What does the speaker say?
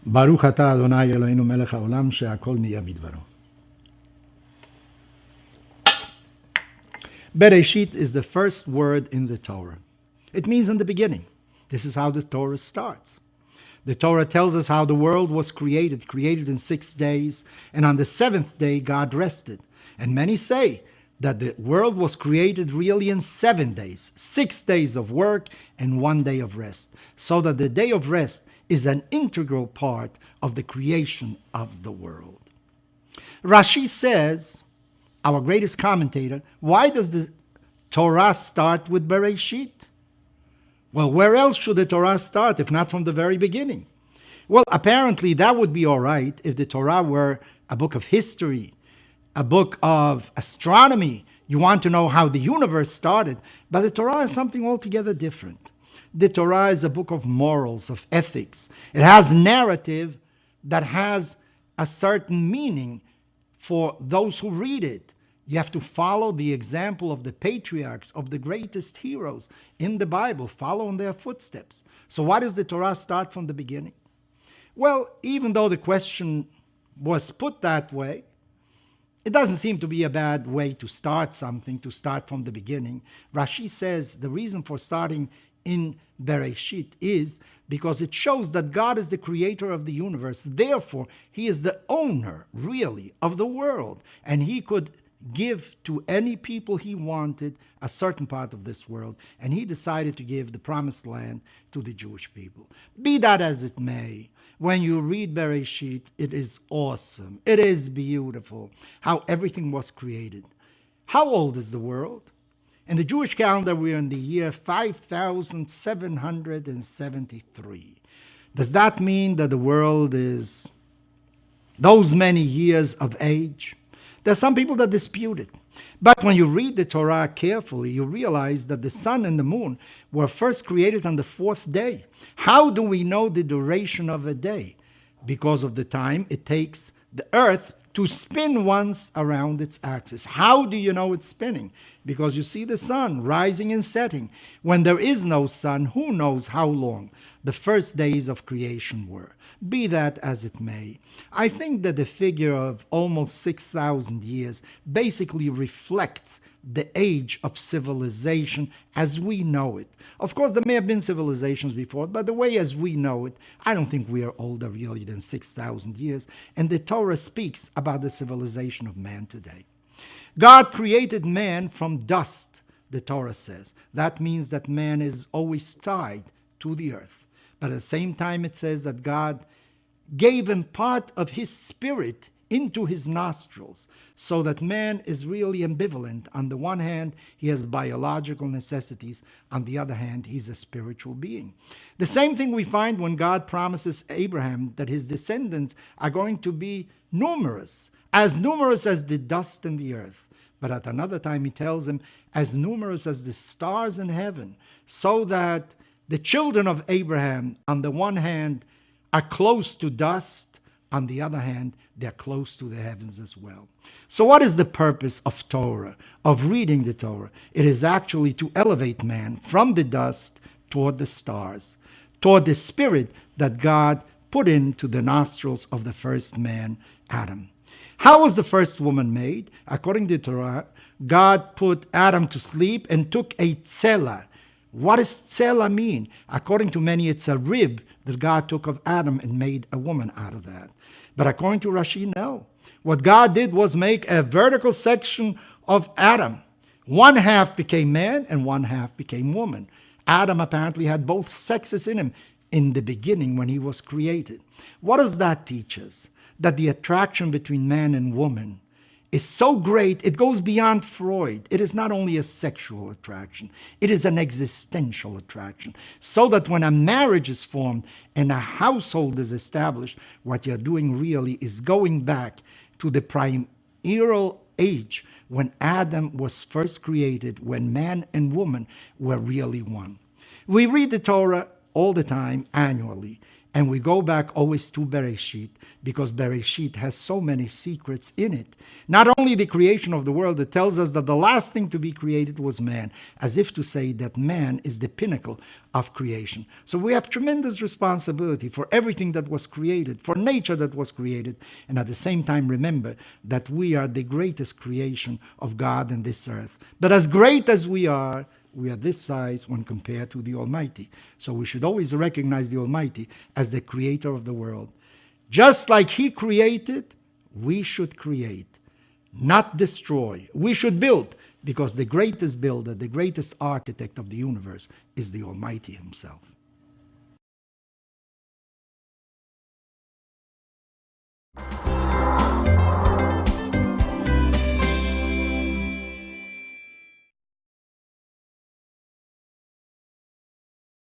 ברוך אתה אדוני אלוהינו מלך העולם שהכל נהיה בדברו. Bereshit is the first word in the Torah. It means in the beginning. This is how the Torah starts. The Torah tells us how the world was created in 6 days, and on the 7th day God rested. And many say that the world was created really in 7 days, 6 days of work and 1 day of rest, so that the day of rest is an integral part of the creation of the world. Rashi says, our greatest commentator, why does the Torah start with Bereshit? Well, where else should the Torah start if not from the very beginning? Well, apparently that would be all right if the Torah were a book of history, a book of astronomy. You want to know how the universe started, but the Torah is something altogether different. The Torah is a book of morals, of ethics. It has narrative that has a certain meaning for those who read it. You have to follow the example of the patriarchs, of the greatest heroes in the Bible, follow in their footsteps. So why does the Torah start from the beginning? Well, even though the question was put that way, it doesn't seem to be a bad way to start something, to start from the beginning. Rashi says the reason for starting in Bereshit is because it shows that God is the creator of the universe. Therefore, he is the owner, really, of the world. And he could give to any people he wanted a certain part of this world. And he decided to give the promised land to the Jewish people. Be that as it may, when you read Bereshit, it is awesome. It is beautiful how everything was created. How old is the world? In the Jewish calendar, we're in the year 5773. Does that mean that the world is those many years of age? There are some people that dispute it. But when you read the Torah carefully, you realize that the sun and the moon were first created on the 4th day. How do we know the duration of a day? Because of the time it takes the earth to spin once around its axis. How do you know it's spinning? Because you see the sun rising and setting. When there is no sun, who knows how long the first days of creation were? Be that as it may, I think that the figure of almost 6,000 years basically reflects the age of civilization as we know it. Of course, there may have been civilizations before, but the way as we know it, I don't think we are older really than 6,000 years. And the Torah speaks about the civilization of man today. God created man from dust, the Torah says. That means that man is always tied to the earth. But at the same time, it says that God gave him part of his spirit into his nostrils, so that man is really ambivalent. On the one hand, he has biological necessities. On the other hand, he's a spiritual being. The same thing we find when God promises Abraham that his descendants are going to be numerous as the dust in the earth. But at another time, he tells him, as numerous as the stars in heaven, so that the children of Abraham, on the one hand, are close to dust. On the other hand, they're close to the heavens as well. So what is the purpose of Torah, of reading the Torah? It is actually to elevate man from the dust toward the stars, toward the spirit that God put into the nostrils of the first man, Adam. How was the first woman made? According to the Torah, God put Adam to sleep and took a tzelah. What does tzelah mean? According to many, it's a rib that God took of Adam and made a woman out of that. But according to Rashi, no. What God did was make a vertical section of Adam. One half became man and one half became woman. Adam apparently had both sexes in him in the beginning when he was created. What does that teach us? That the attraction between man and woman is so great, it goes beyond Freud. It is not only a sexual attraction, it is an existential attraction. So that when a marriage is formed and a household is established, what you're doing really is going back to the primeval age when Adam was first created, when man and woman were really one. We read the Torah all the time, annually. And we go back always to Bereshit, because Bereshit has so many secrets in it. Not only the creation of the world, it tells us that the last thing to be created was man, as if to say that man is the pinnacle of creation. So we have tremendous responsibility for everything that was created, for nature that was created, and at the same time remember that we are the greatest creation of God in this earth. But as great as we are this size when compared to the Almighty. So we should always recognize the Almighty as the creator of the world. Just like He created, we should create, not destroy. We should build, because the greatest builder, the greatest architect of the universe is the Almighty Himself.